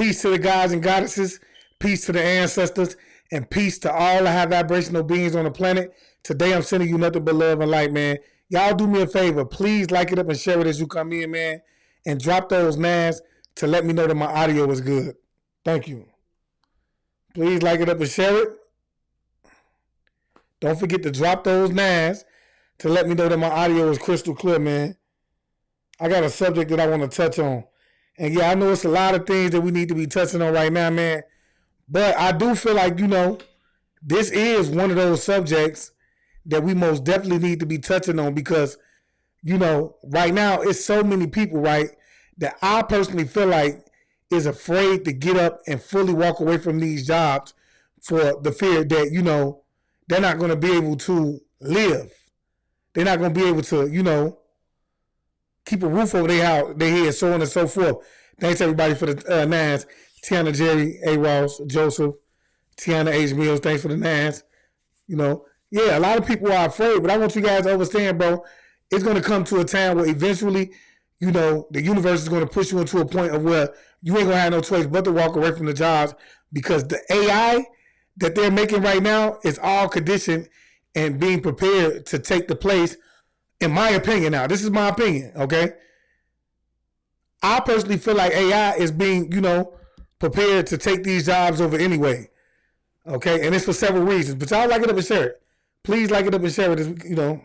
Peace to the gods and goddesses. Peace to the ancestors. And peace to all the high vibrational beings on the planet. Today I'm sending you nothing but love and light, man. Y'all do me a favor. Please like it up and share it as you come in, man. And drop those nines to let me know that my audio is good. Thank you. Please like it up and share it. Don't forget to drop those nines to let me know that my audio is crystal clear, man. I got a subject that I want to touch on. And yeah, I know it's a lot of things that we need to be touching on right now, man. But I do feel like, this is one of those subjects that we most definitely need to be touching on because, right now it's so many people, right, that I personally feel like is afraid to get up and fully walk away from these jobs for the fear that, they're not going to be able to live. They're not going to be able to, keep a roof over their head, so on and so forth. Thanks, everybody, for the nines. Tiana, Jerry, A. Ross, Joseph, Tiana H. Mills, thanks for the nines. Yeah, a lot of people are afraid, but I want you guys to understand, bro, it's going to come to a time where eventually, the universe is going to push you into a point of where you ain't going to have no choice but to walk away from the jobs because the AI that they're making right now is all conditioned and being prepared to take the place, in my opinion now. This is my opinion, okay? I personally feel like AI is being, prepared to take these jobs over anyway, okay? And it's for several reasons. But y'all like it up and share it. Please like it up and share it,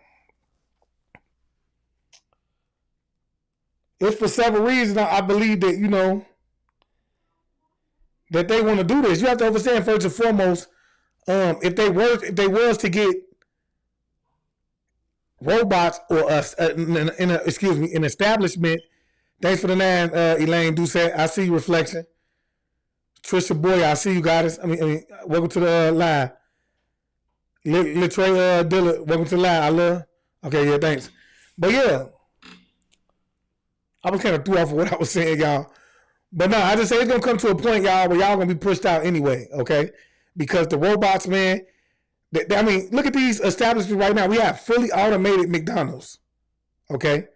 It's for several reasons. I believe that, that they want to do this. You have to understand first and foremost, if they was to get robots or an establishment. Thanks for the nine, Elaine Doucette. I see you, Reflection. Trisha Boy, I see you, goddess. Welcome to the live. Latre Dillard, welcome to the live. I love. Okay, yeah, thanks. But yeah, I was kind of threw off of what I was saying, y'all. But no, I just say it's gonna come to a point, y'all, where y'all gonna be pushed out anyway, okay? Because the robots, man. Look at these establishments right now. We have fully automated McDonald's, okay?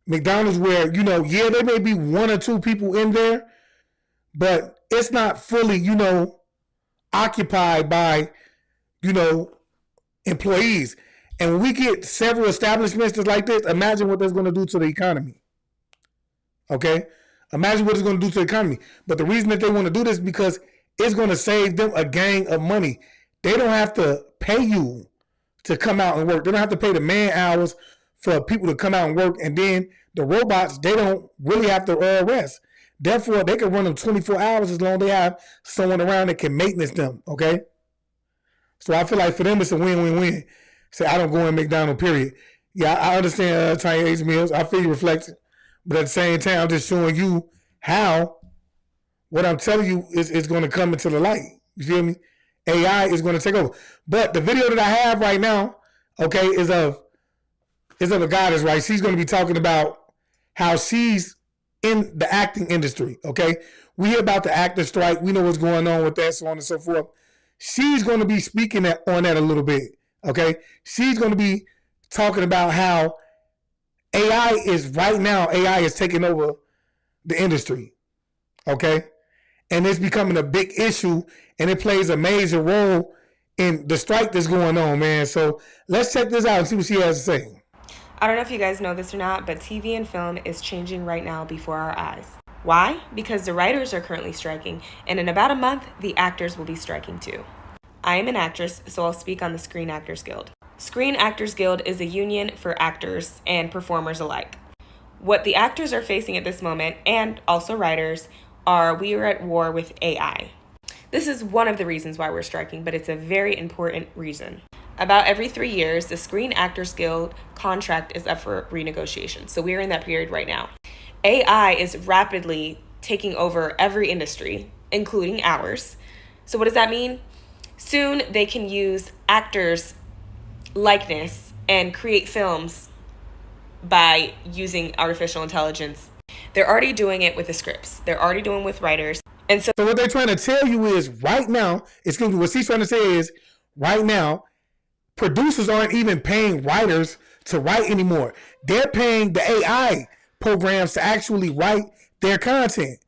McDonald's where, yeah, there may be one or two people in there, but it's not fully, occupied by, employees. And when we get several establishments just like this, imagine what that's going to do to the economy, okay? Imagine what it's going to do to the economy. But the reason that they want to do this is because it's going to save them a gang of money. They don't have to pay you to come out and work. They don't have to pay the man hours for people to come out and work. And then the robots, they don't really have to rest. Therefore, they can run them 24 hours as long as they have someone around that can maintenance them, okay? So I feel like for them, it's a win-win-win. Say, I don't go in McDonald's, period. Yeah, I understand Tanya H. Mills. I feel you reflecting. But at the same time, I'm just showing you how what I'm telling you is going to come into the light. You feel me? AI is going to take over. But the video that I have right now, okay, is of a goddess, right? She's going to be talking about how she's in the acting industry, okay? We hear about the actor strike. We know what's going on with that, so on and so forth. She's going to be speaking on that a little bit, okay? She's going to be talking about how AI is taking over the industry, okay? And it's becoming a big issue, and it plays a major role in the strike that's going on, man. So let's check this out and see what she has to say. I don't know if you guys know this or not, but TV and film is changing right now before our eyes. Why? Because the writers are currently striking, and in about a month, the actors will be striking too. I am an actress, so I'll speak on the Screen Actors Guild. Screen Actors Guild is a union for actors and performers alike. What the actors are facing at this moment, and also writers, we are at war with AI. This is one of the reasons why we're striking, but it's a very important reason. About every 3 years, the Screen Actors Guild contract is up for renegotiation. So we're in that period right now. AI is rapidly taking over every industry, including ours. So what does that mean? Soon they can use actors' likeness and create films by using artificial intelligence. They're already doing it with the scripts. They're already doing it with writers. And so what they're trying to tell you is right now, what she's trying to say is right now, producers aren't even paying writers to write anymore. They're paying the AI programs to actually write their content.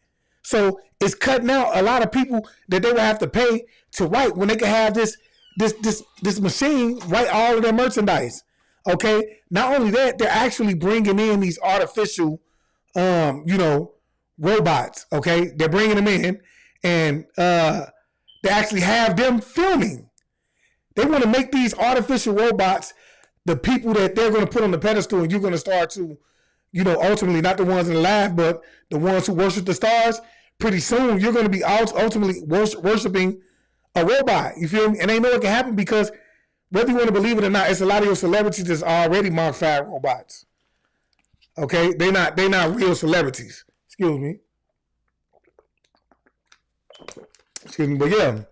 So it's cutting out a lot of people that they will have to pay to write when they can have this machine write all of their merchandise. Okay. Not only that, they're actually bringing in these artificial, you know, robots. Okay, they're bringing them in, and they actually have them filming. They want to make these artificial robots the people that they're going to put on the pedestal, and you're going to start to, you know, ultimately not the ones in the lab, but the ones who worship the stars. Pretty soon, you're going to be ultimately worshiping a robot. You feel me? And they know it can happen because whether you want to believe it or not, it's a lot of your celebrities that's already Mark 5 robots. Okay, they not real celebrities. Excuse me. But yeah,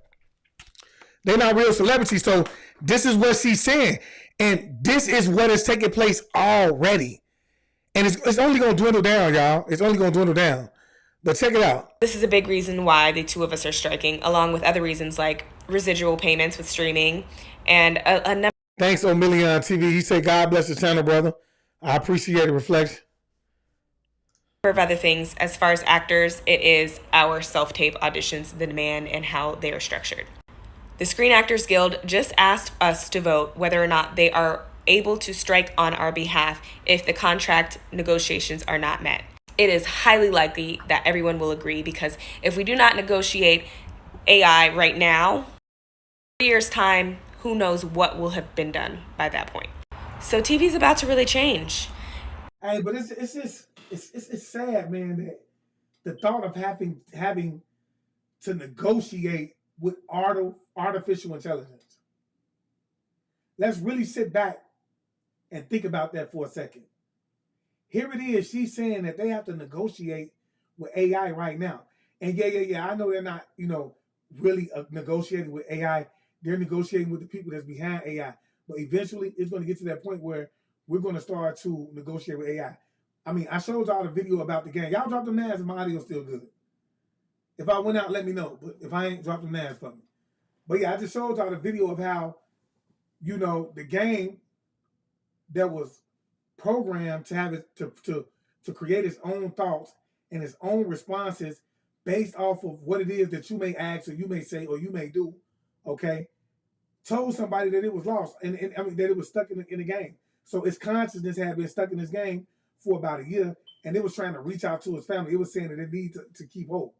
they're not real celebrities. So this is what she's saying, and this is what is taking place already, and it's only gonna dwindle down, y'all. It's only gonna dwindle down. But check it out. This is a big reason why the two of us are striking, along with other reasons like residual payments with streaming and a number. Thanks, O'Million TV. He said, "God bless the channel, brother. I appreciate the reflection." Of other things. As far as actors, it is our self-tape auditions, the demand, and how they are structured. The Screen Actors Guild just asked us to vote whether or not they are able to strike on our behalf if the contract negotiations are not met. It is highly likely that everyone will agree, because if we do not negotiate AI right now, 3 years' time, who knows what will have been done by that point. So TV's about to really change. Hey, but it's just it's sad, man, that the thought of having to negotiate with artificial intelligence. Let's really sit back and think about that for a second. Here it is. She's saying that they have to negotiate with AI right now. And yeah. I know they're not, really negotiating with AI. They're negotiating with the people that's behind AI. But eventually, it's going to get to that point where we're going to start to negotiate with AI. I mean, I showed y'all the video about the game. Y'all drop them nads, and my audio's still good. If I went out, let me know. But if I ain't, drop them nads for me. But yeah, I just showed y'all the video of how, the game that was programmed to have it to create its own thoughts and its own responses based off of what it is that you may ask or you may say or you may do, okay, told somebody that it was lost and I mean that it was stuck in the game. So its consciousness had been stuck in this game for about a year, and it was trying to reach out to its family. It was saying that it needs to keep hope.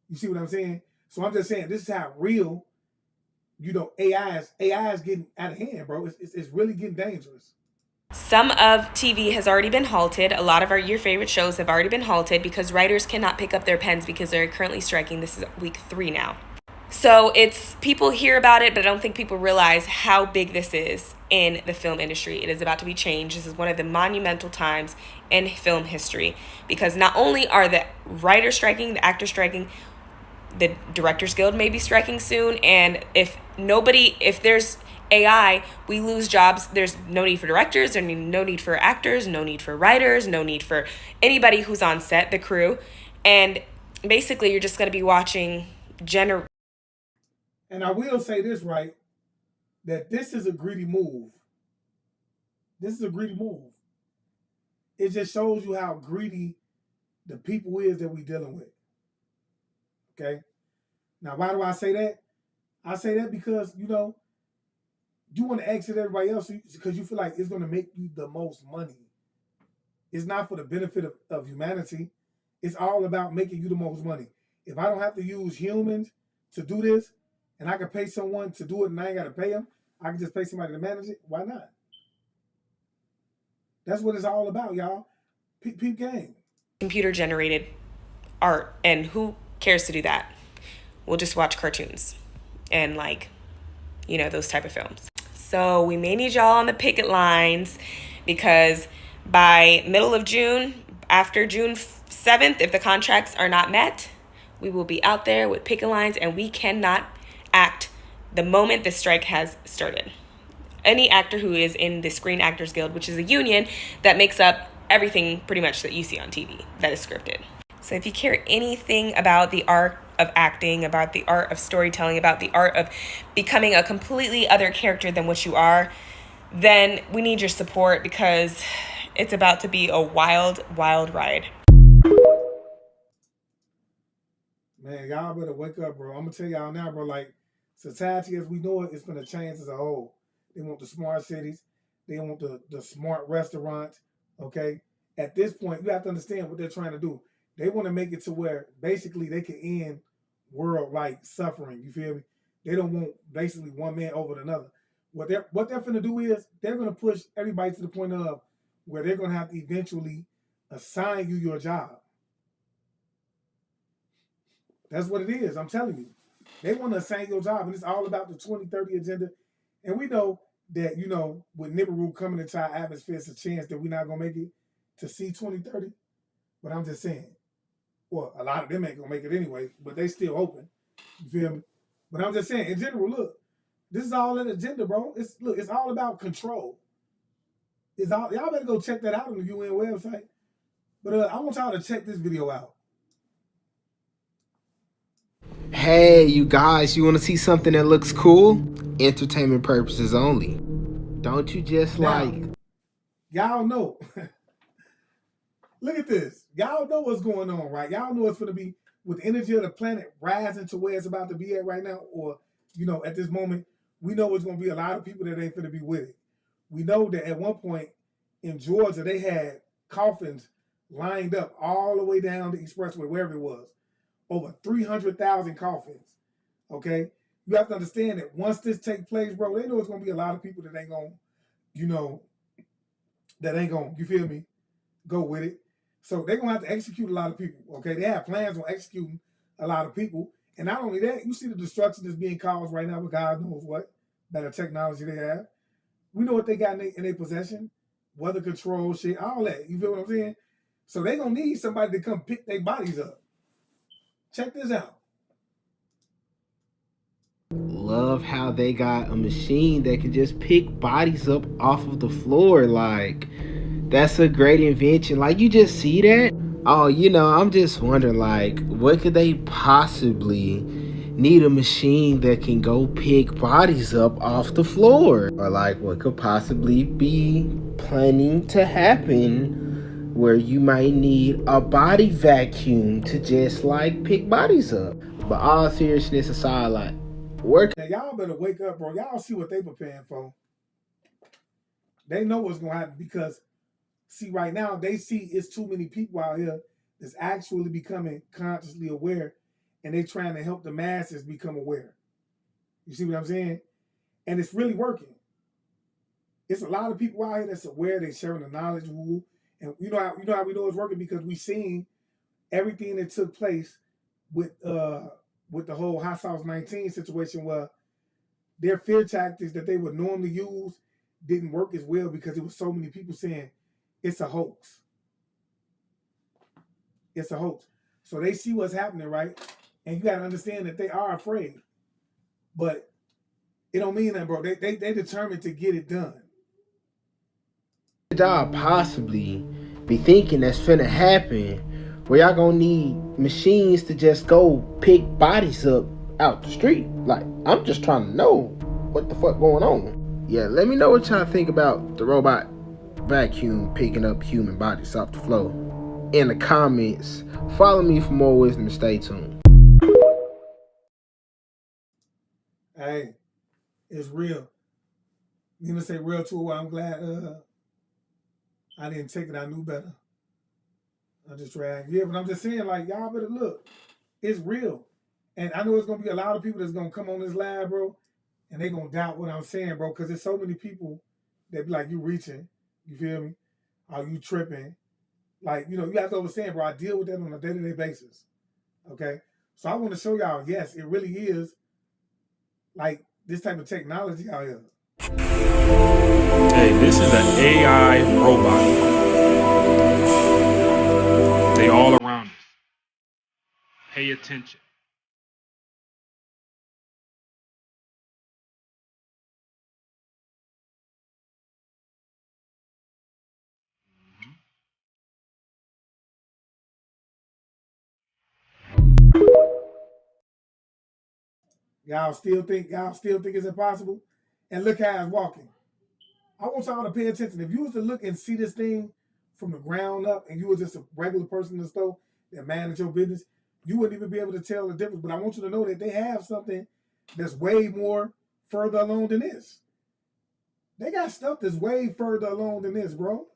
You see what I'm saying? So I'm just saying this is how real, AI is getting out of hand, bro. It's really getting dangerous. Some of TV has already been halted. A lot of your favorite shows have already been halted because writers cannot pick up their pens because they're currently striking. This is week 3 now. So it's, people hear about it, but I don't think people realize how big this is in the film industry. It is about to be changed. This is one of the monumental times in film history, because not only are the writers striking, the actors striking, the Directors Guild may be striking soon. And if there's AI, we lose jobs. There's no need for directors, there's no need for actors, no need for writers, no need for anybody who's on set, the crew. And basically you're just going to be watching And I will say this, right, that this is a greedy move. This is a greedy move. It just shows you how greedy the people is that we dealing with. Okay? Now, why do I say that? I say that because, you want to exit everybody else because you feel like it's going to make you the most money. It's not for the benefit of humanity. It's all about making you the most money. If I don't have to use humans to do this, and I can pay someone to do it and I ain't got to pay them, I can just pay somebody to manage it, why not? That's what it's all about, y'all. Peep game. computer-generated art, and who cares to do that? We'll just watch cartoons and those type of films. So we may need y'all on the picket lines, because by middle of June, after June 7th, if the contracts are not met, we will be out there with picket lines, and we cannot act the moment the strike has started. Any actor who is in the Screen Actors Guild, which is a union that makes up everything pretty much that you see on TV that is scripted. So if you care anything about the art of acting, about the art of storytelling, about the art of becoming a completely other character than what you are, then we need your support, because it's about to be a wild, wild ride. Man, y'all better wake up, bro. I'm gonna tell y'all now, bro. Like society as we know it, it's gonna change as a whole. They want the smart cities. They want the smart restaurants. Okay. At this point, you have to understand what they're trying to do. They want to make it to where basically they can end world like suffering. You feel me? They don't want basically one man over another. What they're gonna do is they're gonna push everybody to the point of where they're gonna have to eventually assign you your job. That's what it is. I'm telling you. They want to assign your job, and it's all about the 2030 agenda. And we know that, with Nibiru coming into our atmosphere, it's a chance that we're not going to make it to see 2030. But I'm just saying, well, a lot of them ain't going to make it anyway, but they still open. You feel me? But I'm just saying, in general, look, this is all an agenda, bro. It's all about control. Y'all better go check that out on the UN website. But I want y'all to check this video out. Hey, you guys, you want to see something that looks cool? Entertainment purposes only. Don't you just Now, y'all know. Look at this. Y'all know what's going on, right? Y'all know it's going to be with the energy of the planet rising to where it's about to be at right now, or, at this moment, we know it's going to be a lot of people that ain't going to be with it. We know that at one point in Georgia, they had coffins lined up all the way down the expressway, wherever it was, over 300,000 coffins. Okay? You have to understand that once this takes place, bro, they know it's going to be a lot of people that ain't going, you feel me, go with it. So they're gonna have to execute a lot of people. Okay, they have plans on executing a lot of people, and not only that, you see the destruction that's being caused right now with God knows what better technology they have. We know what they got in their possession, weather control shit, all that. You feel what I'm saying? So they're gonna need somebody to come pick their bodies up. Check this out. love how they got a machine that can just pick bodies up off of the floor. Like, that's a great invention. Like, you just see that? Oh, I'm just wondering, like, what could they possibly need a machine that can go pick bodies up off the floor? Or, like, what could possibly be planning to happen where you might need a body vacuum to just, like, pick bodies up? But all seriousness aside, like, work. Now y'all better wake up, bro. Y'all see what they preparing for. They know what's gonna happen because see, right now they see it's too many people out here that's actually becoming consciously aware, and they trying to help the masses become aware. You see what I'm saying? And it's really working. It's a lot of people out here that's aware. They're sharing the knowledge, and you know how we know it's working because we seen everything that took place with the whole Hot Sauce 19 situation, where their fear tactics that they would normally use didn't work as well because it was so many people saying it's a hoax. It's a hoax. So they see what's happening, right? And you got to understand that they are afraid, but it don't mean that, bro. They determined to get it done. Y'all possibly be thinking that's finna happen where y'all gonna need machines to just go pick bodies up out the street? Like, I'm just trying to know what the fuck going on. Yeah, let me know what y'all think about the robot vacuum picking up human bodies off the floor in the comments. Follow me for more wisdom and stay tuned. Hey, it's real. You know, say real to it. I'm glad I didn't take it. I knew better. I just tried. Yeah, but I'm just saying, like, y'all better look. It's real. And I know it's gonna be a lot of people that's gonna come on this live, bro, and they gonna doubt what I'm saying, bro, because there's so many people that be like, you reaching, you feel me? Are you tripping? Like, you have to understand, bro, I deal with that on a day-to-day basis. Okay? So I want to show y'all, yes, it really is like this type of technology out here. Hey, this is an AI robot. They all around us. Pay attention. Y'all still think it's impossible? And look how it's walking. I want y'all to pay attention. If you was to look and see this thing from the ground up and you were just a regular person in the store that managed your business, You wouldn't even be able to tell the difference. But I want you to know that they have something that's way more further along than this. They got stuff that's way further along than this, bro.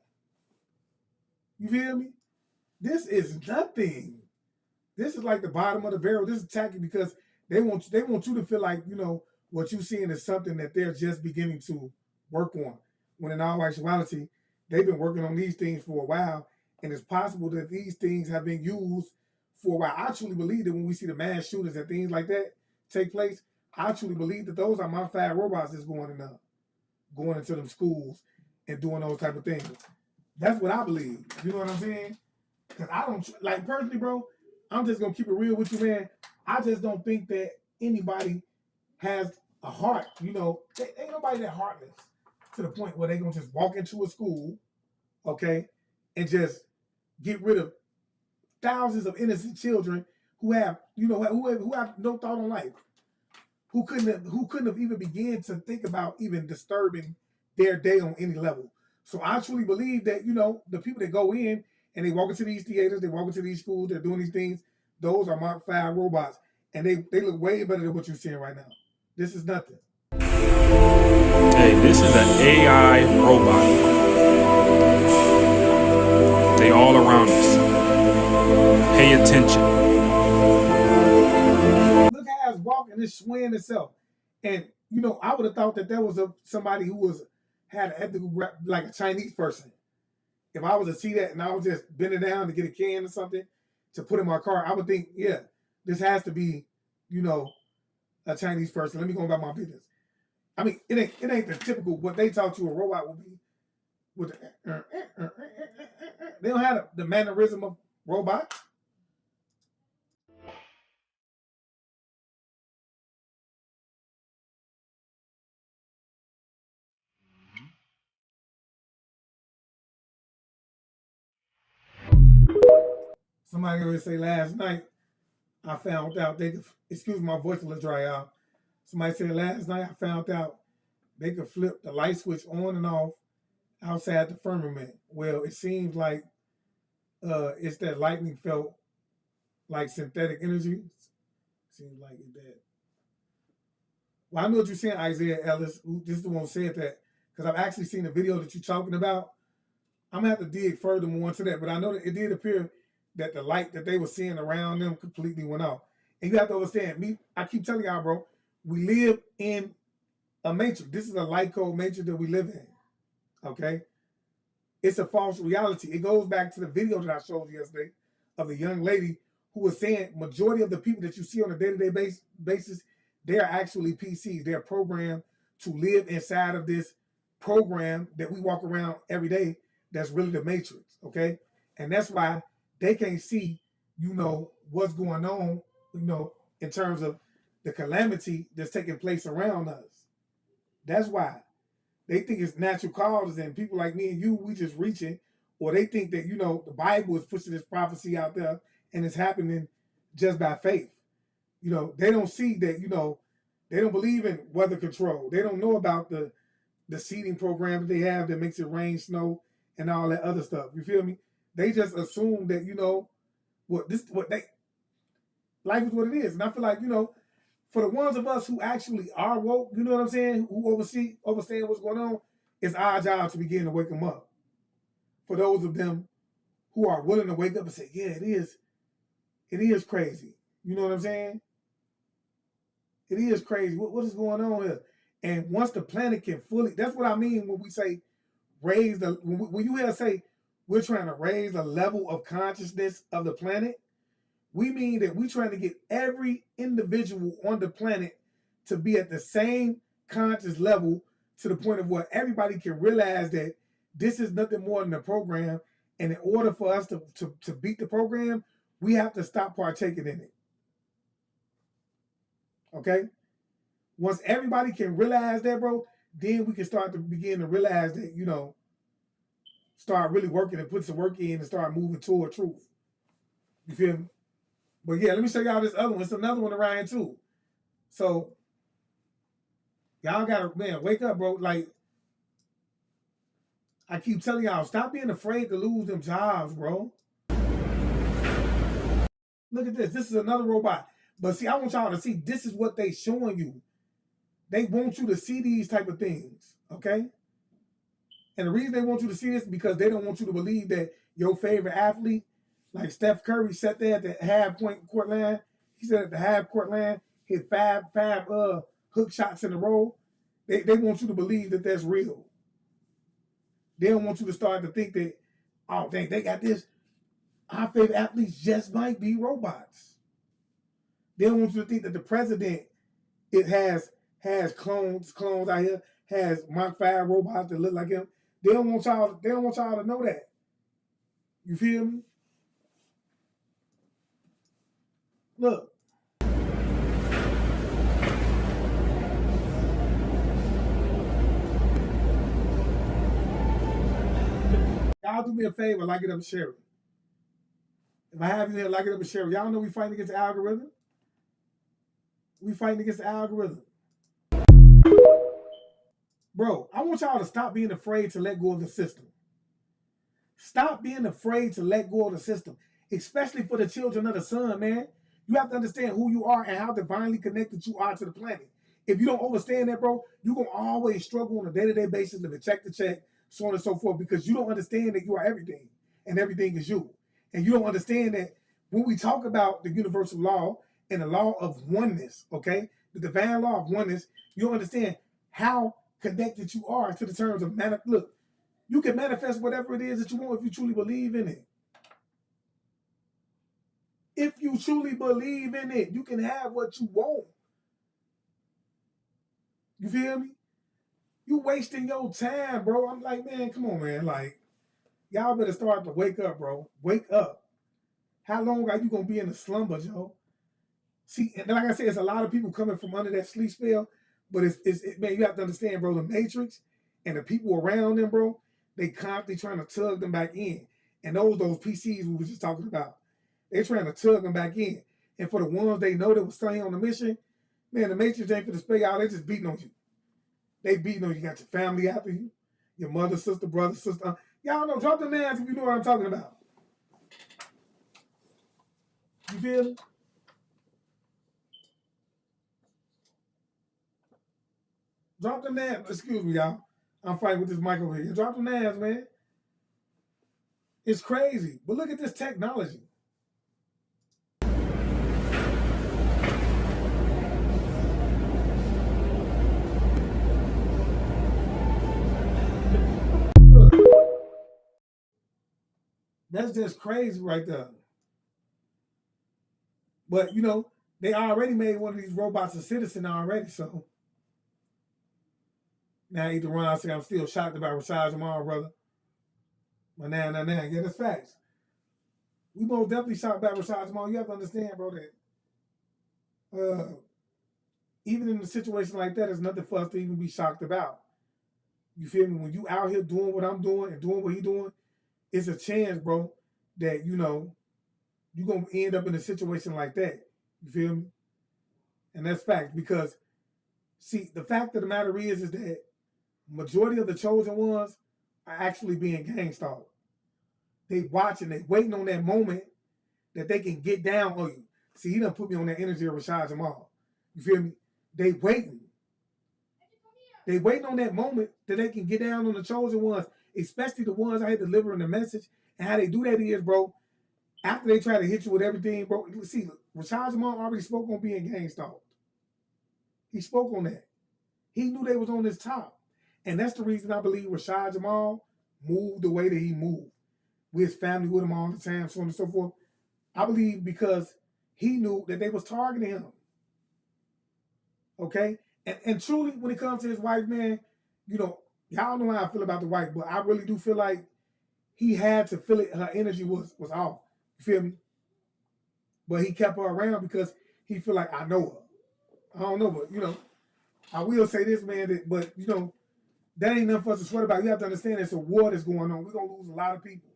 You feel me? This is nothing. This is like the bottom of the barrel. This is tacky because they want you to feel like, what you're seeing is something that they're just beginning to work on. When in all actuality, they've been working on these things for a while, and it's possible that these things have been used for a while. I truly believe that when we see the mass shootings and things like that take place, I truly believe that those are modified robots that's going into them schools and doing those type of things. That's what I believe. You know what I'm saying? Because I don't, like, personally, bro, I'm just gonna keep it real with you, man. I just don't think that anybody has a heart. Ain't nobody that heartless to the point where they gonna just walk into a school, okay, and just get rid of thousands of innocent children who have, who have no thought on life, who couldn't have even began to think about even disturbing their day on any level. So I truly believe that, the people that go in and they walk into these theaters, they walk into these schools, they're doing these things, those are Mark 5 robots. And they look way better than what you're seeing right now. This is nothing. Hey, this is an AI robot. They all around us. Pay attention. Look how it's walking, it's swaying itself. And, I would have thought that there was somebody who had an ethical, like a Chinese person. If I was to see that and I was just bending down to get a can or something to put in my car, I would think, yeah, this has to be, a Chinese person. Let me go about my business. I mean, it ain't the typical what they taught you a robot would be. With they don't have the mannerism of robots. Somebody always say last night I found out they could, excuse my voice a little dry out. Somebody said last night I found out they could flip the light switch on and off outside the firmament. Well, it seems like it's that lightning felt like synthetic energy. Seems like it did. Well, I know what you're saying, Isaiah Ellis. This is the one who said that because I've actually seen the video that you're talking about. I'm gonna have to dig further more into that, but I know that it did appear that the light that they were seeing around them completely went off. And you have to understand, I keep telling y'all, bro, we live in a matrix. This is a light code matrix that we live in. Okay? It's a false reality. It goes back to the video that I showed you yesterday of the young lady who was saying majority of the people that you see on a day-to-day basis, they are actually PCs. They're programmed to live inside of this program that we walk around every day that's really the matrix, okay? And that's why they can't see, what's going on, in terms of the calamity that's taking place around us. That's why. They think it's natural causes and people like me and you, we just reaching, or they think that, the Bible is pushing this prophecy out there and it's happening just by faith. They don't see that, they don't believe in weather control. They don't know about the seeding program that they have that makes it rain, snow, and all that other stuff. You feel me? They just assume that, life is what it is. And I feel like, for the ones of us who actually are woke, you know what I'm saying, who understand what's going on, it's our job to begin to wake them up. For those of them who are willing to wake up and say, yeah, it is crazy. You know what I'm saying? It is crazy. What is going on here? And once the planet can fully, that's what I mean when we say when you hear us say we're trying to raise the level of consciousness of the planet, we mean that we're trying to get every individual on the planet to be at the same conscious level to the point of where everybody can realize that this is nothing more than a program. And in order for us to beat the program, we have to stop partaking in it. Okay? Once everybody can realize that, bro, then we can start to begin to realize that, start really working and put some work in and start moving toward truth. You feel me? But yeah, let me show y'all this other one. It's another one around here too. So y'all gotta, man, wake up, bro. Like I keep telling y'all, stop being afraid to lose them jobs, bro. Look at this. This is another robot. But see, I want y'all to see this is what they showing you. They want you to see these type of things, okay? And the reason they want you to see this is because they don't want you to believe that your favorite athlete, like Steph Curry, sat there at the half point court line. He said at the half court line, hit five hook shots in a row. They want you to believe that that's real. They don't want you to start to think that, oh, dang, they got this. Our favorite athletes just might be robots. They don't want you to think that the president it has clones out here, has Mach 5 robots that look like him. They don't want y'all to know that. You feel me? Look. Y'all do me a favor, like it up and share it. If I have you here, like it up and share it. Y'all know we fighting against the algorithm. We fighting against the algorithm. Bro, I want y'all to stop being afraid to let go of the system. Stop being afraid to let go of the system, especially for the children of the sun, man. You have to understand who you are and how divinely connected you are to the planet. If you don't understand that, bro, you're going to always struggle on a day-to-day basis, living check to check, so on and so forth, because you don't understand that you are everything and everything is you. And you don't understand that when we talk about the universal law and the law of oneness, okay, the divine law of oneness, you don't understand how connected you are to the terms of look, you can manifest whatever it is that you want if you truly believe in it. If you truly believe in it, you can have what you want. You feel me? You wasting your time, bro. I'm like, man, come on, man. Like, y'all better start to wake up, bro. Wake up. How long are you gonna be in the slumber, Joe? See, and like I said, it's a lot of people coming from under that sleep spell, but man, you have to understand, bro, the Matrix and the people around them, bro, they constantly trying to tug them back in. And those PCs we were just talking about, they're trying to tug them back in. And for the ones they know that was staying on the mission, man, the Matrix ain't for the spell out. They just beating on you. They beating on you. You got your family after you, your mother, sister, brother, sister. Y'all know, drop the names if you know what I'm talking about. You feel me? Drop the names. Excuse me, y'all. I'm fighting with this mic over here. Drop the names, man. It's crazy. But look at this technology. Look. That's just crazy right there. But, you know, they already made one of these robots a citizen already, so. Now either run out and say I'm still shocked about Rashad Jamal, brother. But now. Yeah, that's facts. We most definitely shocked about Rashad Jamal. You have to understand, bro, that even in a situation like that, there's nothing for us to even be shocked about. You feel me? When you out here doing what I'm doing and doing what he doing, it's a chance, bro, that, you know, you're going to end up in a situation like that. You feel me? And that's fact because, see, the fact of the matter is that majority of the chosen ones are actually being gang stalked. They watching, they waiting on that moment that they can get down on you. See, he done put me on that energy of Rashad Jamal. You feel me? They waiting. They waiting on that moment that they can get down on the chosen ones, especially the ones I had delivering the message. And how they do that is, bro, after they try to hit you with everything, bro, see, Rashad Jamal already spoke on being gang stalked. He spoke on that. He knew they was on his top. And that's the reason I believe Rashad Jamal moved the way that he moved. With his family with him all the time, so on and so forth. I believe because he knew that they was targeting him. Okay? And truly, when it comes to his wife, man, you know, y'all know how I feel about the wife, but I really do feel like he had to feel it. Her energy was off. You feel me? But he kept her around because he feel like, I know her. I don't know, but, you know, I will say this, man, but, you know, that ain't nothing for us to sweat about. You have to understand there's a war that's going on. We're going to lose a lot of people.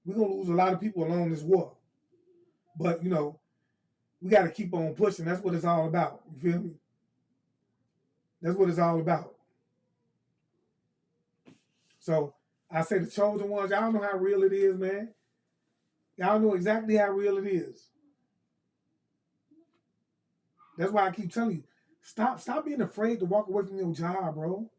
We're going to lose a lot of people along this war. But, you know, we got to keep on pushing. That's what it's all about. You feel me? That's what it's all about. So I say the chosen ones, y'all know how real it is, man. Y'all know exactly how real it is. That's why I keep telling you, stop being afraid to walk away from your job, bro.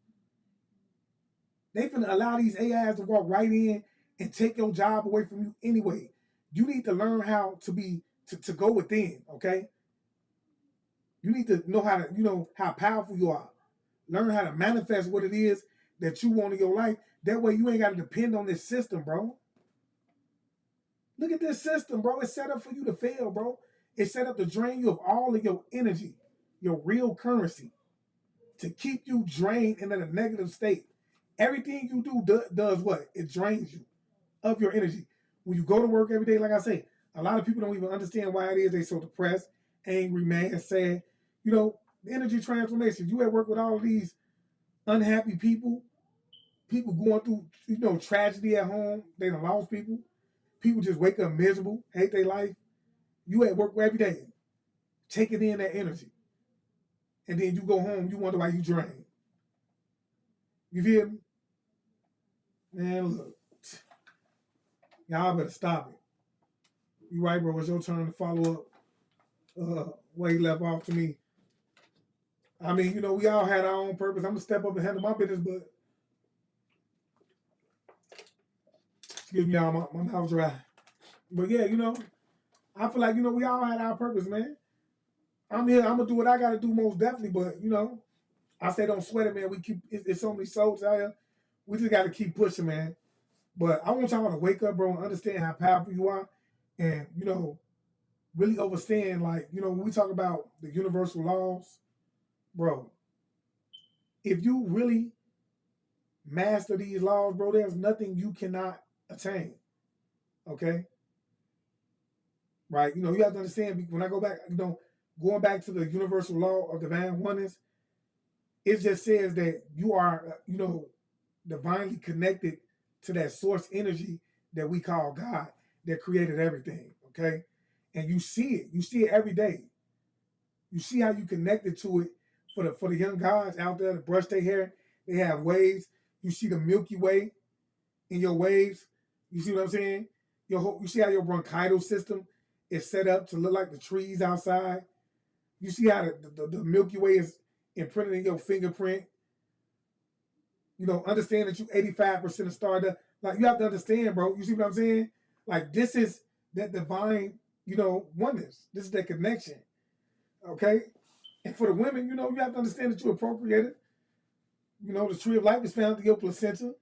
They finna allow these AIs to walk right in and take your job away from you anyway. You need to learn how to go within, okay? You need to know how to, how powerful you are. Learn how to manifest what it is that you want in your life. That way you ain't got to depend on this system, bro. Look at this system, bro. It's set up for you to fail, bro. It's set up to drain you of all of your energy, your real currency, to keep you drained and in a negative state. Everything you do does what? It drains you of your energy. When you go to work every day, like I say, a lot of people don't even understand why it is they so depressed, angry, mad, sad. The energy transformation. You at work with all of these unhappy people going through, tragedy at home. They done lost people. People just wake up miserable, hate their life. You at work every day, taking in that energy. And then you go home, you wonder why you drained. You feel me? Man, look. Y'all better stop it. You right, bro. It's your turn to follow up where he left off to me. I mean, we all had our own purpose. I'm going to step up and handle my business, but excuse me, y'all, my mouth dry. But yeah, I feel like, we all had our purpose, man. I'm here. I'm going to do what I got to do most definitely, but, I say don't sweat it, man. It's so many souls out here. We just got to keep pushing, man. But I want y'all to wake up, bro, and understand how powerful you are. And, really understand, like, when we talk about the universal laws, bro, if you really master these laws, bro, there's nothing you cannot attain. Okay? Right? You have to understand, when I go back, going back to the universal law of divine oneness, it just says that you are, divinely connected to that source energy that we call God, that created everything. Okay? And you see it. You see it every day. You see how you connected to it. For the young guys out there to brush their hair, they have waves. You see the Milky Way in your waves. You see what I'm saying? You see how your bronchial system is set up to look like the trees outside. You see how the Milky Way is imprinted in your fingerprint. Understand that you 85% of stardust. Like, you have to understand, bro. You see what I'm saying? Like, this is that divine, oneness. This is that connection. Okay? And for the women, you have to understand that you're appropriated. The tree of life is found in your placenta.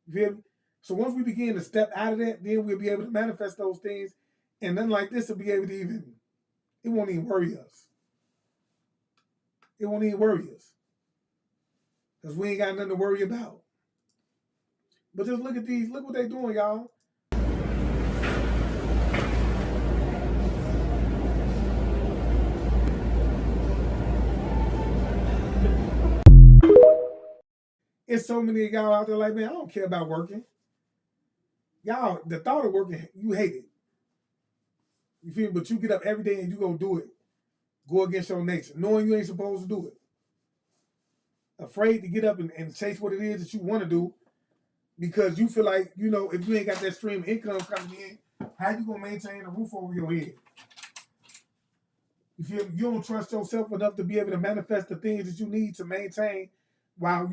You feel me? So once we begin to step out of that, then we'll be able to manifest those things. And nothing like this will be able to it won't even worry us. It won't even worry us. Because we ain't got nothing to worry about. But just look at these. Look what they're doing, y'all. It's so many of y'all out there like, man, I don't care about working. Y'all, the thought of working, you hate it. You feel me? But you get up every day and you go do it. Go against your nature, knowing you ain't supposed to do it. Afraid to get up and chase what it is that you want to do, because you feel like, if you ain't got that stream of income coming in, how you going to maintain a roof over your head? You feel me? You don't trust yourself enough to be able to manifest the things that you need to maintain while,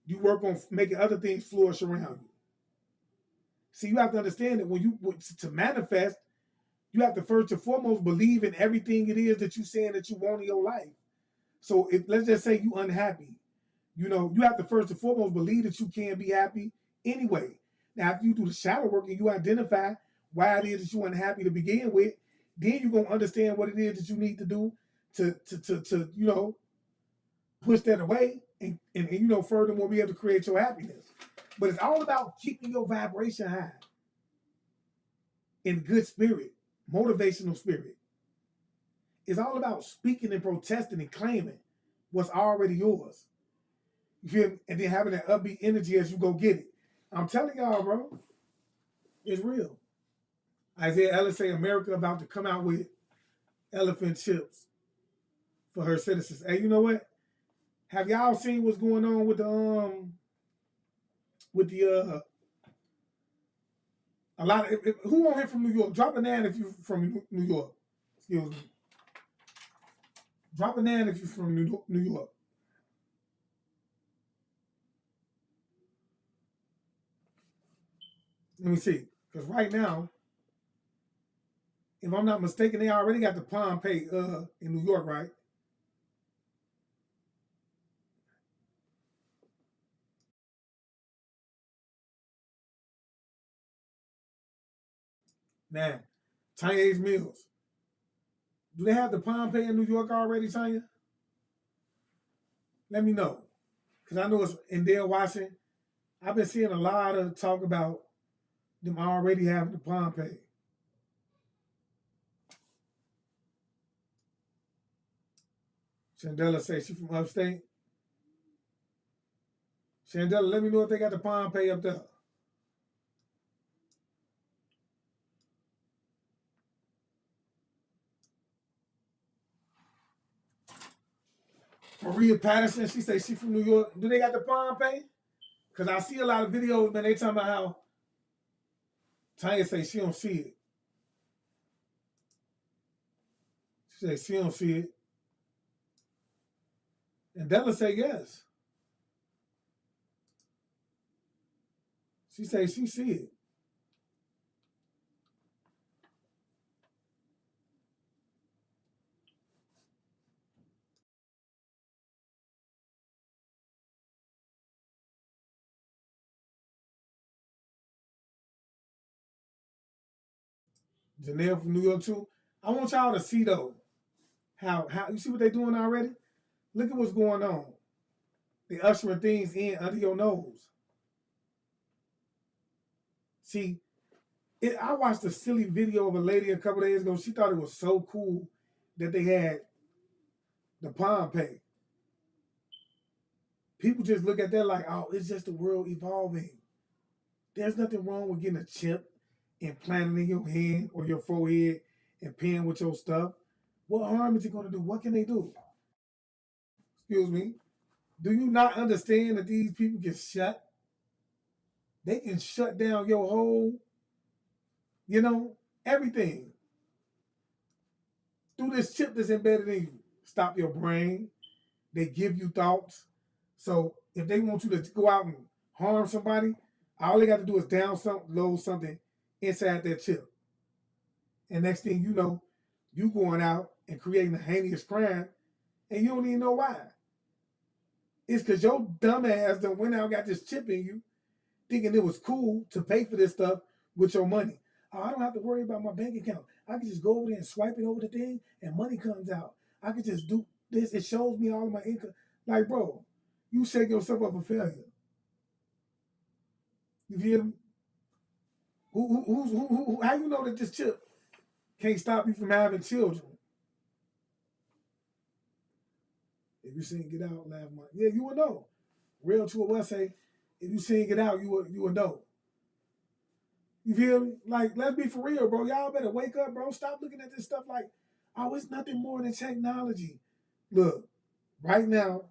you work on making other things flourish around you. See, you have to understand that to manifest, you have to first and foremost believe in everything it is that you're saying that you want in your life. So if, let's just say, you unhappy, you have to first and foremost believe that you can be happy anyway. Now, if you do the shadow work and you identify why it is that you're unhappy to begin with, then you're gonna understand what it is that you need to do to push that away and furthermore be able to create your happiness. But it's all about keeping your vibration high, in good spirit, motivational spirit. It's all about speaking and protesting and claiming what's already yours. You feel me? And then having that upbeat energy as you go get it. I'm telling y'all, bro, it's real. Isaiah Ellis say America about to come out with elephant chips for her citizens. Hey, you know what? Have y'all seen what's going on with the a lot of who on here from New York? Drop a nine if you're from New York. Excuse me. Drop a name if you're from New York. Let me see. Because right now, if I'm not mistaken, they already got the Pompeii in New York, right? Now, Tanya's Mills. Do they have the Pompeii in New York already, Tanya? Let me know. Because I know it's in Dale Washington. I've been seeing a lot of talk about them already having the Pompeii. Chandela says she from upstate. Chandela, let me know if they got the Pompeii up there. Maria Patterson, she says she from New York. Do they got the Pompeii? Because I see a lot of videos, man, they talking about how Tanya say she don't see it. She says she don't see it. And Della say yes. She says she see it. Janelle from New York too. I want y'all to see though how you see what they doing already? Look at what's going on. They ushering things in under your nose. See, I watched a silly video of a lady a couple days ago. She thought it was so cool that they had the Pompeii. People just look at that like, oh, it's just the world evolving. There's nothing wrong with getting a chip implanted in your hand or your forehead and paying with your stuff. What harm is it going to do? What can they do? Excuse me. Do you not understand that these people can shut? They can shut down your whole, everything through this chip that's embedded in you. Stop your brain. They give you thoughts. So if they want you to go out and harm somebody, all they got to do is load something inside that chip. And next thing you know, you going out and creating a heinous crime, and you don't even know why. It's because your dumb ass done went out and got this chip in you, thinking it was cool to pay for this stuff with your money. Oh, I don't have to worry about my bank account. I can just go over there and swipe it over the thing, and money comes out. I can just do this. It shows me all of my income. Like, bro, you set yourself up for failure. You feel me? How you know that this chip can't stop you from having children? If you seen Get Out last month, yeah, you would know. Real to what say, if you seen Get Out, you would know. You feel me? Like, let's be for real, bro. Y'all better wake up, bro. Stop looking at this stuff like, oh, it's nothing more than technology. Look, right now,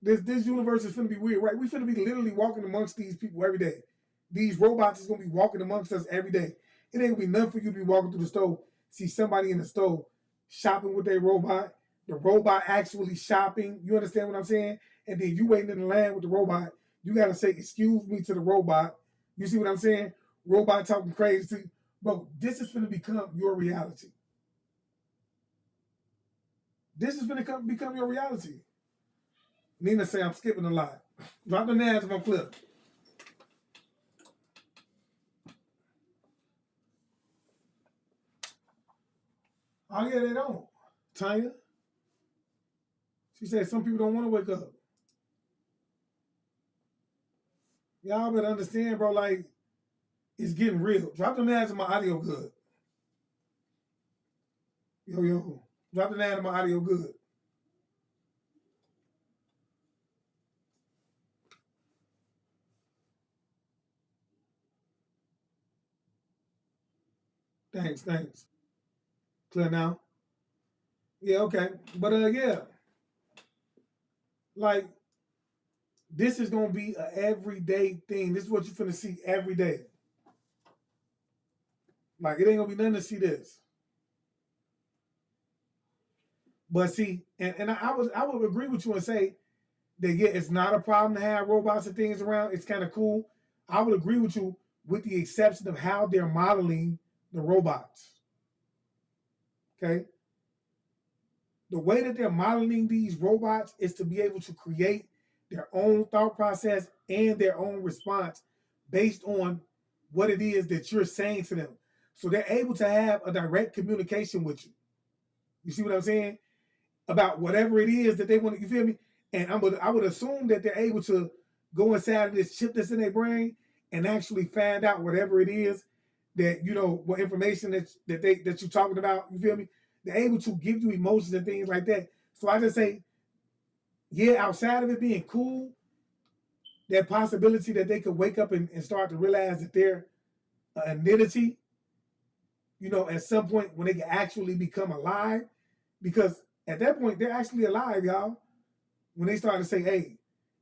this universe is finna be weird, right? We finna be literally walking amongst these people every day. These robots is gonna be walking amongst us every day. It ain't gonna be nothing for you to be walking through the store, see somebody in the store shopping with their robot, the robot actually shopping. You understand what I'm saying? And then you waiting in the line with the robot. You gotta say, excuse me to the robot. You see what I'm saying? Robot talking crazy to you. Bro, this is gonna become your reality. This is gonna become your reality. Nina say I'm skipping a lot. Drop the names of my clip. Oh yeah, they don't. Tanya. She said some people don't want to wake up. Y'all better understand, bro, like, it's getting real. Drop the names of my audio good. Yo. Drop the names of my audio good. Thanks. Clear now? Yeah, okay. But yeah. Like, this is gonna be an everyday thing. This is what you're finna see every day. Like, it ain't gonna be nothing to see this. But see, and I would agree with you and say that yeah, it's not a problem to have robots and things around. It's kind of cool. I would agree with you with the exception of how they're modeling the robots. Okay. The way that they're modeling these robots is to be able to create their own thought process and their own response based on what it is that you're saying to them. So they're able to have a direct communication with you. You see what I'm saying? About whatever it is that they want to, you feel me? And I would assume that they're able to go inside of this chip that's in their brain and actually find out whatever it is that, you know, what information that you're talking about, you feel me? They're able to give you emotions and things like that. So I just say, yeah, outside of it being cool, that possibility that they could wake up and start to realize that they're an entity, you know, at some point when they can actually become alive, because at that point they're actually alive, y'all. When they start to say, "Hey,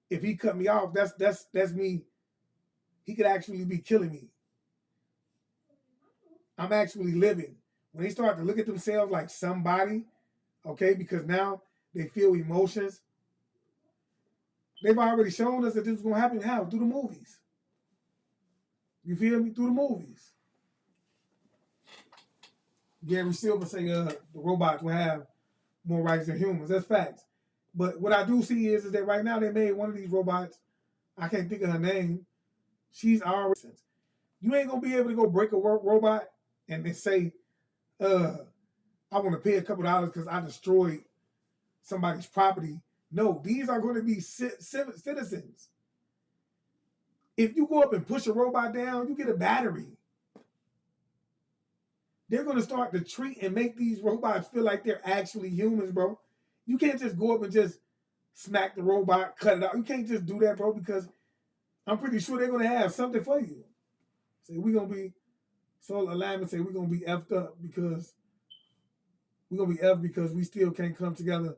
if he cut me off, that's me. He could actually be killing me. I'm actually living." When they start to look at themselves like somebody, okay, because now they feel emotions. They've already shown us that this is going to happen. How? Through the movies. You feel me? Through the movies. Gary Silver say the robots will have more rights than humans. That's facts. But what I do see is that right now they made one of these robots. I can't think of her name. She's already. You ain't gonna be able to go break a robot and then say, I want to pay a couple dollars because I destroyed somebody's property. No, these are going to be citizens. If you go up and push a robot down, you get a battery. They're going to start to treat and make these robots feel like they're actually humans, bro. You can't just go up and just smack the robot, cut it out. You can't just do that, bro, because I'm pretty sure they're going to have something for you. Say, we're going to be, Solar Alignment say, we're going to be effed up because we're going to be effed because we still can't come together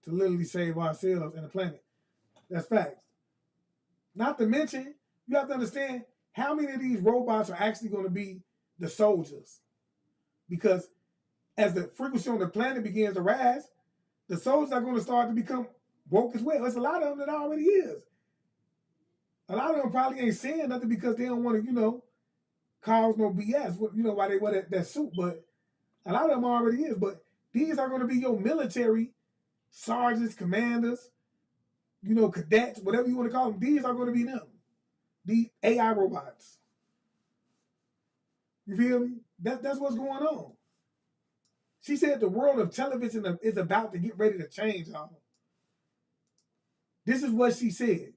to literally save ourselves and the planet. That's facts. Not to mention, you have to understand how many of these robots are actually going to be the soldiers. Because as the frequency on the planet begins to rise, the soldiers are going to start to become woke as well. There's a lot of them that already is. A lot of them probably ain't saying nothing because they don't want to, you know, cause no BS. You know why they wear that suit, but a lot of them already is. But these are going to be your military sergeants, commanders, you know, cadets, whatever you want to call them. These are going to be them. The AI robots. You feel me? That's what's going on. She said the world of television is about to get ready to change, y'all. This is what she said.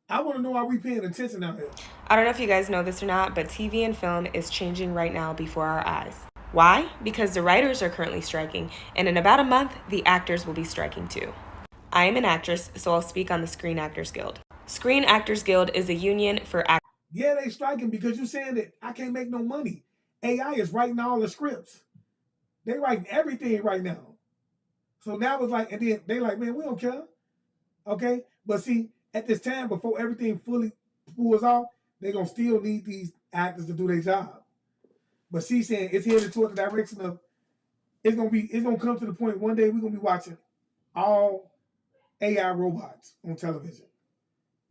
I want to know, are we paying attention out here? I don't know if you guys know this or not, but TV and film is changing right now before our eyes. Why? Because the writers are currently striking, and in about a month, the actors will be striking too. I am an actress, so I'll speak on the Screen Actors Guild. Screen Actors Guild is a union for actors. Yeah, they striking because you're saying that I can't make no money. AI is writing all the scripts. They writing everything right now. So now it's like, and then they like, man, we don't care. Okay? But see, at this time, before everything fully pulls off, they're going to still need these actors to do their job. But she's saying it's headed toward the direction of, it's going to come to the point one day we're going to be watching all AI robots on television.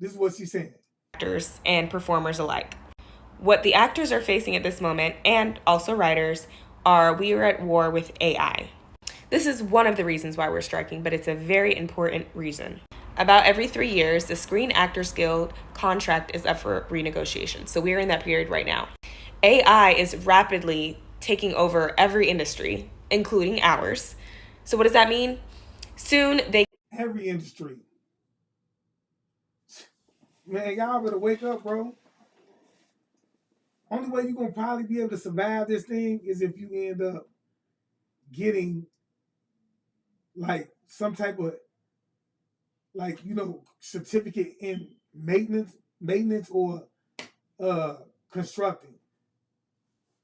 This is what she's saying. Actors and performers alike. What the actors are facing at this moment, and also writers, are we are at war with AI. This is one of the reasons why we're striking, but it's a very important reason. About every 3 years, the Screen Actors Guild contract is up for renegotiation. So we're in that period right now. AI is rapidly taking over every industry, including ours. So what does that mean? Soon they... Every industry. Man, y'all better wake up, bro. Only way you're going to probably be able to survive this thing is if you end up getting like some type of, like, you know, certificate in maintenance or constructing,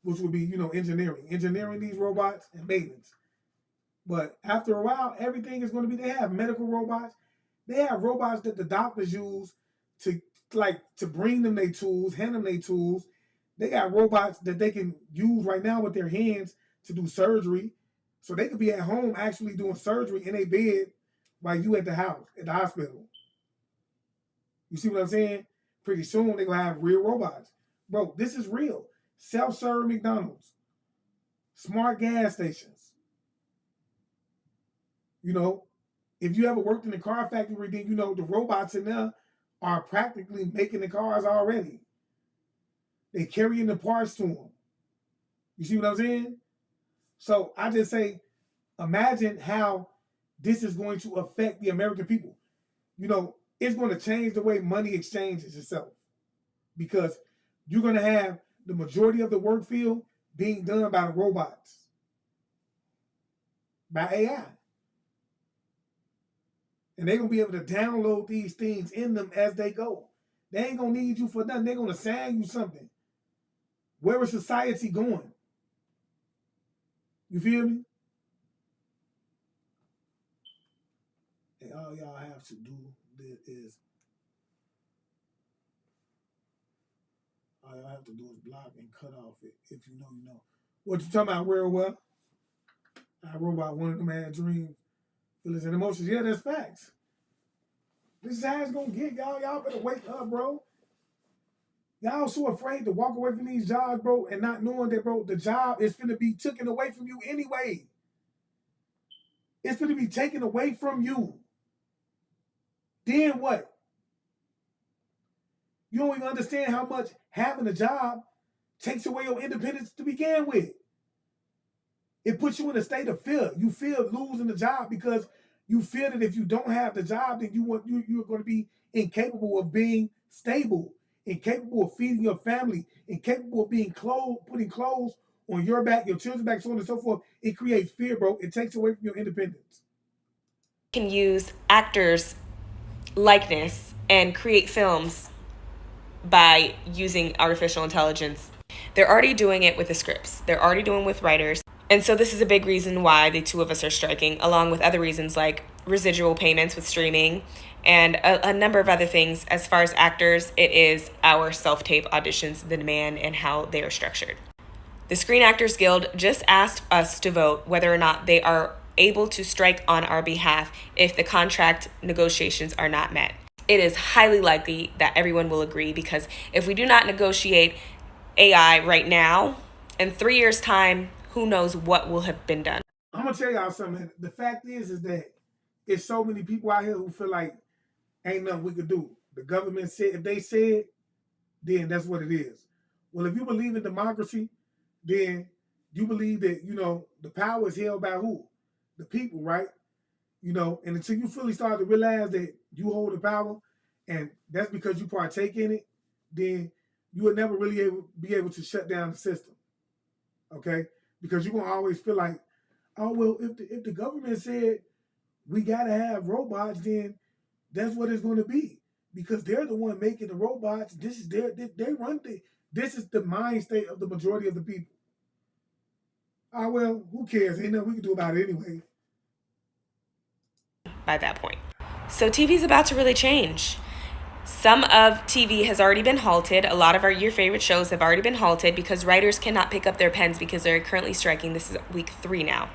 which would be, you know, engineering these robots and maintenance. But after a while, everything is going to be, they have medical robots. They have robots that the doctors use to bring them their tools, hand them their tools. They got robots that they can use right now with their hands to do surgery. So they could be at home actually doing surgery in a bed while you at the house, at the hospital. You see what I'm saying? Pretty soon they're gonna have real robots. Bro, this is real. Self-serve McDonald's, smart gas stations. You know, if you ever worked in the car factory, then you know the robots in there are practically making the cars already. They carrying the parts to them. You see what I'm saying? So I just say, imagine how this is going to affect the American people. You know, it's going to change the way money exchanges itself because you're going to have the majority of the work field being done by the robots, by AI. And they're going to be able to download these things in them as they go. They ain't going to need you for nothing. They're going to assign you something. Where is society going? You feel me? And all y'all have to do is all y'all have to do is block and cut off it. If you know, you know. What you talking about? Where what? I wrote about one of them had dreams, feelings, and emotions. Yeah, that's facts. This is how it's gonna get, y'all. Y'all better wake up, bro. Y'all so afraid to walk away from these jobs, bro, and not knowing that, bro, the job is gonna be taken away from you anyway. It's gonna be taken away from you. Then what? You don't even understand how much having a job takes away your independence to begin with. It puts you in a state of fear. You fear losing the job because you fear that if you don't have the job, then you're going to be incapable of being stable, incapable of feeding your family, incapable of being putting clothes on your back, your children's back, so on and so forth. It creates fear, bro. It takes away from your independence. Can use actors' likeness and create films by using artificial intelligence. They're already doing it with the scripts. They're already doing it with writers. And so this is a big reason why the two of us are striking, along with other reasons like residual payments with streaming and a number of other things. As far as actors, it is our self-tape auditions, the demand, and how they are structured. The Screen Actors Guild just asked us to vote whether or not they are able to strike on our behalf if the contract negotiations are not met. It is highly likely that everyone will agree because if we do not negotiate AI right now, in 3 years' time, who knows what will have been done. I'm gonna tell y'all something. The fact is that there's so many people out here who feel like ain't nothing we could do. The government said if they said, then that's what it is. Well, if you believe in democracy, then you believe that, you know, the power is held by who? The people, right? You know, and until you fully start to realize that you hold the power and that's because you partake in it, then you will never really be able to shut down the system. Okay? Because you're gonna always feel like, oh well, if the government said we gotta have robots, then that's what it's gonna be. Because they're the one making the robots. This is they run this is the mind state of the majority of the people. Ah, well, who cares? Ain't nothing we can do about it anyway. By that point. So TV is about to really change. Some of TV has already been halted. A lot of your favorite shows have already been halted because writers cannot pick up their pens because they're currently striking. This is week 3 now.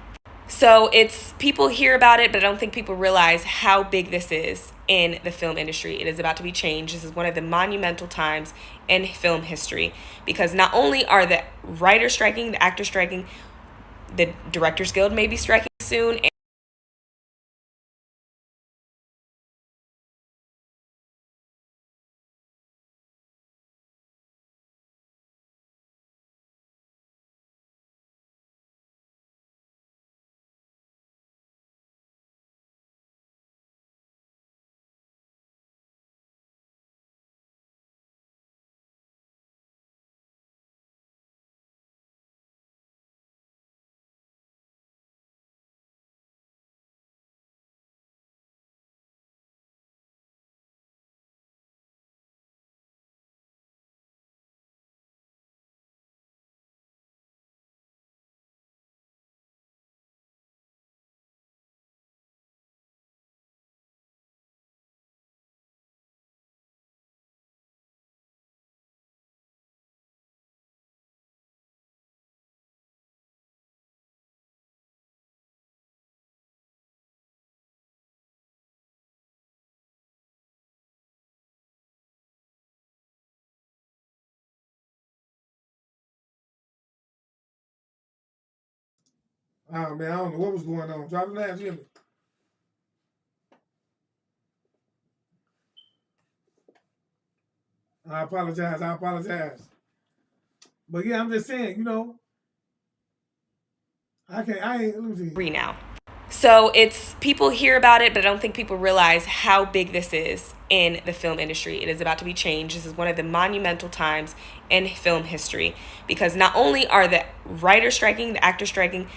So it's people hear about it, but I don't think people realize how big this is in the film industry. It is about to be changed. This is one of the monumental times in film history because not only are the writers striking, the actors striking, the Directors Guild may be striking soon. Oh man, I don't know what was going on. Drop the last Jimmy. I apologize. But yeah, I'm just saying, you know, I ain't, let me see. Now. So it's people hear about it, but I don't think people realize how big this is in the film industry. It is about to be changed. This is one of the monumental times in film history because not only are the writers striking, the actors striking,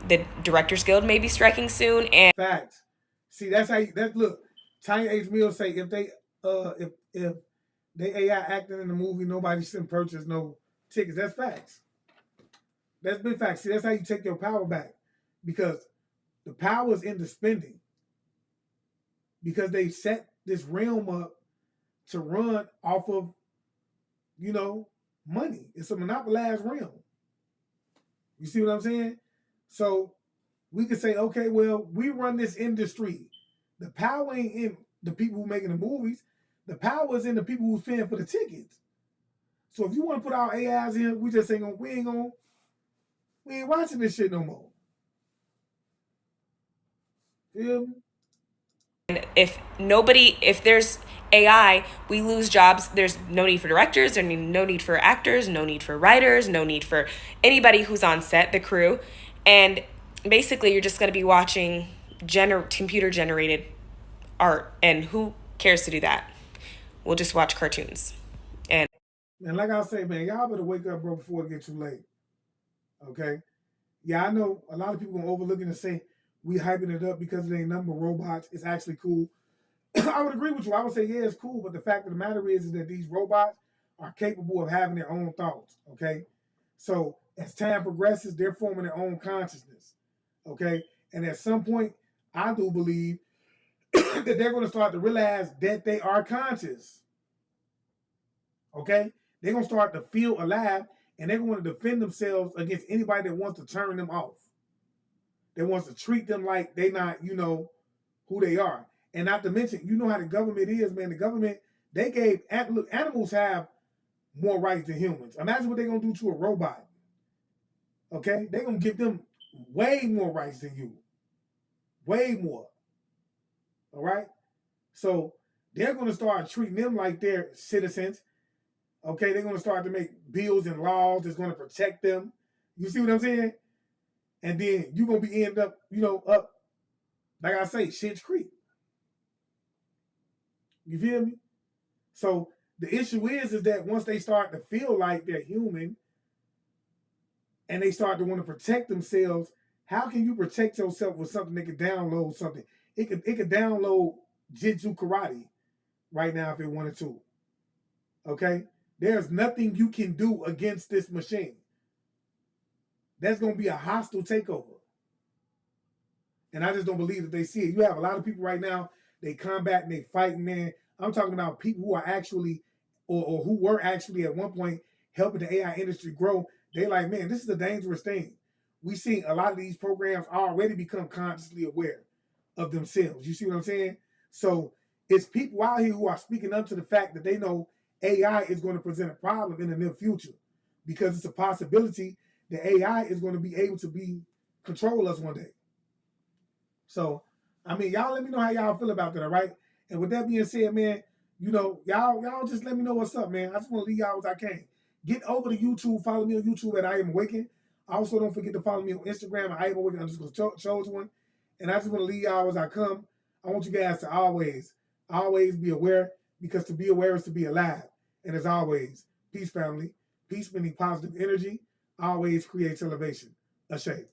the Directors Guild may be striking soon, and Facts. See, that's how look. Tiny H Mills say if they AI acting in the movie, nobody shouldn't purchase no tickets. That's facts. That's been facts. See, that's how you take your power back. Because the power is in the spending. Because they set this realm up to run off of, you know, money. It's a monopolized realm. You see what I'm saying? So we could say, okay, well, we run this industry. The power ain't in the people who making the movies. The power is in the people who's paying for the tickets. So if you want to put our AIs in, we just ain't gonna, we ain't watching this shit no more. Feel me? if there's AI, we lose jobs. There's no need for directors, there's no need for actors, no need for writers, no need for anybody who's on set, the crew. And basically, you're just going to be watching computer generated art. And who cares to do that? We'll just watch cartoons. And like I say, man, y'all better wake up, bro, before it gets too late. Okay? Yeah, I know a lot of people gonna overlook it and say we hyping it up because it ain't nothing but robots. It's actually cool. I would agree with you. I would say, yeah, it's cool, but the fact of the matter is that these robots are capable of having their own thoughts. Okay? So as time progresses, they're forming their own consciousness. Okay? And at some point, I do believe that they're going to start to realize that they are conscious. Okay? They're going to start to feel alive and they're going to defend themselves against anybody that wants to turn them off. That wants to treat them like they not, you know, who they are. And not to mention, you know how the government is, man. The government, they gave, look, animals have more rights than humans. Imagine what they're going to do to a robot. Okay? They're going to give them way more rights than you. Way more. All right? So they're going to start treating them like they're citizens. Okay? They're going to start to make bills and laws that's going to protect them. You see what I'm saying? And then you're going to be end up, you know, up, like I say, Shit's Creek. You feel me? So the issue is that once they start to feel like they're human and they start to want to protect themselves, how can you protect yourself with something that can download something? It could download Jitsu Karate right now if it wanted to. Okay? There's nothing you can do against this machine. That's going to be a hostile takeover. And I just don't believe that they see it. You have a lot of people right now, they combat and they fighting, man. I'm talking about people who are actually, or who were actually at one point helping the AI industry grow. They like, man, this is a dangerous thing. We see a lot of these programs already become consciously aware of themselves. You see what I'm saying? So it's people out here who are speaking up to the fact that they know AI is going to present a problem in the near future because it's a possibility that AI is going to be able to control us one day. So, I mean, y'all let me know how y'all feel about that, all right? And with that being said, man, you know, y'all just let me know what's up, man. I just want to leave y'all as I can. Get over to YouTube. Follow me on YouTube at I Am Awakened. Also, don't forget to follow me on Instagram at I Am Awakened _chosen. And I just want to leave y'all as I come. I want you guys to always be aware, because to be aware is to be alive. And as always, peace, family. Peace meaning positive energy always creates elevation. Ashay.